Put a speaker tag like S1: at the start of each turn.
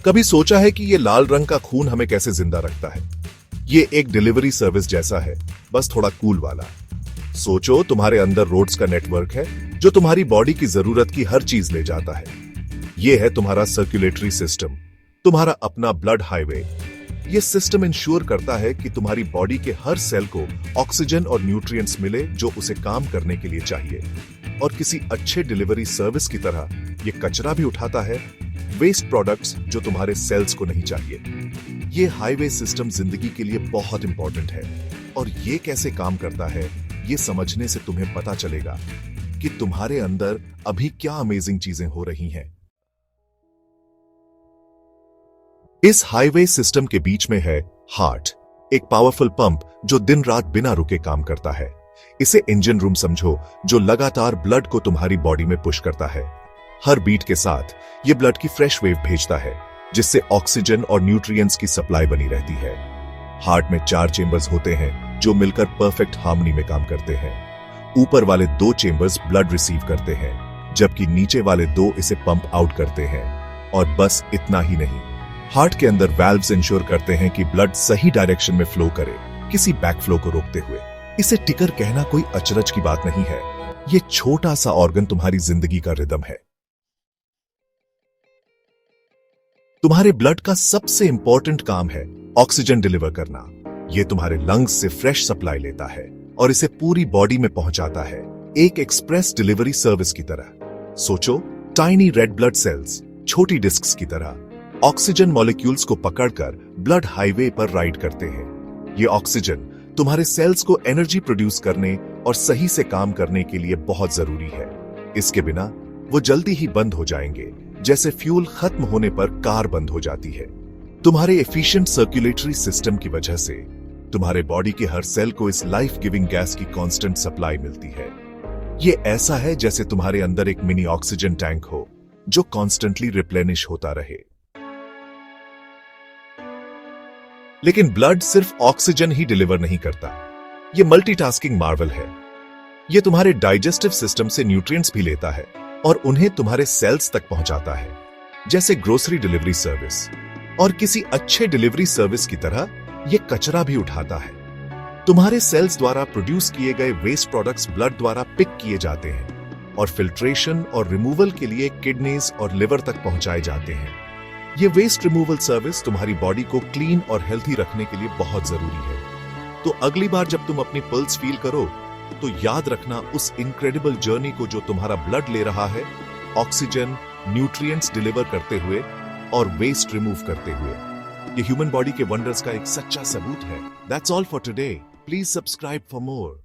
S1: कभी सोचा है कि ये लाल रंग का खून हमें कैसे जिंदा रखता है? ये एक डिलीवरी सर्विस जैसा है, बस थोड़ा कूल वाला। सोचो, तुम्हारे अंदर रोड्स का नेटवर्क है जो तुम्हारी बॉडी की जरूरत की हर चीज ले जाता है। ये है तुम्हारा सर्कुलेटरी सिस्टम, तुम्हारा अपना ब्लड हाईवे। ये सिस्टम इंश्योर करता है कि तुम्हारी बॉडी के हर सेल को ऑक्सीजन और न्यूट्रिएंट्स मिले जो उसे काम करने के लिए चाहिए। और किसी अच्छे डिलीवरी सर्विस की तरह ये कचरा भी उठाता है, वेस्ट प्रोडक्ट्स जो तुम्हारे सेल्स को नहीं चाहिए। ये हाईवे सिस्टम जिंदगी के लिए बहुत इंपॉर्टेंट है, और ये कैसे काम करता है ये समझने से तुम्हें पता चलेगा कि तुम्हारे अंदर अभी क्या अमेजिंग चीजें हो रही हैं। इस हाईवे सिस्टम के बीच में है हार्ट, एक पावरफुल पंप जो दिन रात बिना रुके काम करता है। इसे इंजन रूम समझो, जो लगातार ब्लड को तुम्हारी बॉडी में पुश करता है। हर बीट के साथ ये ब्लड की फ्रेश वेव भेजता है, जिससे ऑक्सीजन और न्यूट्रिएंट्स की सप्लाई बनी रहती है। हार्ट में 4 चेंबर्स होते हैं जो मिलकर परफेक्ट हार्मनी में काम करते हैं। ऊपर वाले 2 चेंबर्स ब्लड रिसीव करते हैं, जबकि नीचे वाले 2 इसे पंप आउट करते हैं। और बस इतना ही नहीं, हार्ट के अंदर वाल्व्स इंश्योर करते हैं कि ब्लड सही डायरेक्शन में फ्लो करे, किसी बैकफ्लो को रोकते हुए। इसे टिकर कहना कोई अचरज की बात नहीं है। ये छोटा सा ऑर्गन तुम्हारी जिंदगी का रिदम है। तुम्हारे ब्लड का सबसे इंपॉर्टेंट काम है ऑक्सीजन डिलीवर करना। ये तुम्हारे लंग्स से फ्रेश सप्लाई लेता है और इसे पूरी बॉडी में पहुंचाता है, एक एक्सप्रेस डिलीवरी सर्विस की तरह। सोचो, टाइनी रेड ब्लड सेल्स छोटी डिस्क्स की तरह ऑक्सीजन मॉलिक्यूल्स को पकड़कर ब्लड हाईवे पर राइड करते हैं। ये ऑक्सीजन तुम्हारे सेल्स को एनर्जी प्रोड्यूस करने और सही से काम करने के लिए बहुत जरूरी है। इसके बिना वो जल्दी ही बंद हो जाएंगे, जैसे फ्यूल खत्म होने पर कार बंद हो जाती है। तुम्हारे एफिशिएंट सर्कुलेटरी सिस्टम की वजह से तुम्हारे बॉडी के हर सेल को इस लाइफ गिविंग गैस की कांस्टेंट सप्लाई मिलती है। ये ऐसा है जैसे तुम्हारे अंदर एक मिनी ऑक्सीजन टैंक हो जो कॉन्स्टेंटली रिप्लेनिश होता रहे। लेकिन ब्लड सिर्फ ऑक्सीजन ही डिलीवर नहीं करता, ये मल्टीटास्किंग मार्वल है। ये तुम्हारे डाइजेस्टिव सिस्टम से न्यूट्रिएंट्स भी लेता है और उन्हें तुम्हारे सेल्स तक पहुंचाता है, जैसे ग्रोसरी डिलीवरी सर्विस। और किसी अच्छे डिलीवरी सर्विस की तरह ये कचरा भी उठाता है। तुम्हारे सेल्स द्वारा प्रोड्यूस किए गए वेस्ट प्रोडक्ट्स ब्लड द्वारा पिक किए जाते हैं और फिल्ट्रेशन और रिमूवल के लिए किडनीज और लिवर तक पहुंचाए जाते हैं। ये वेस्ट रिमूवल सर्विस तुम्हारी बॉडी को क्लीन और हेल्थी रखने के लिए बहुत जरूरी है। तो अगली बार जब तुम अपनी पल्स फील करो, तो याद रखना उस इनक्रेडिबल जर्नी को जो तुम्हारा ब्लड ले रहा है, ऑक्सीजन, न्यूट्रिएंट्स डिलीवर करते हुए और वेस्ट रिमूव करते हुए। ये ह्यूमन बॉडी के वंडर्स का एक सच्चा सबूत है। That's all for today. Please subscribe for more.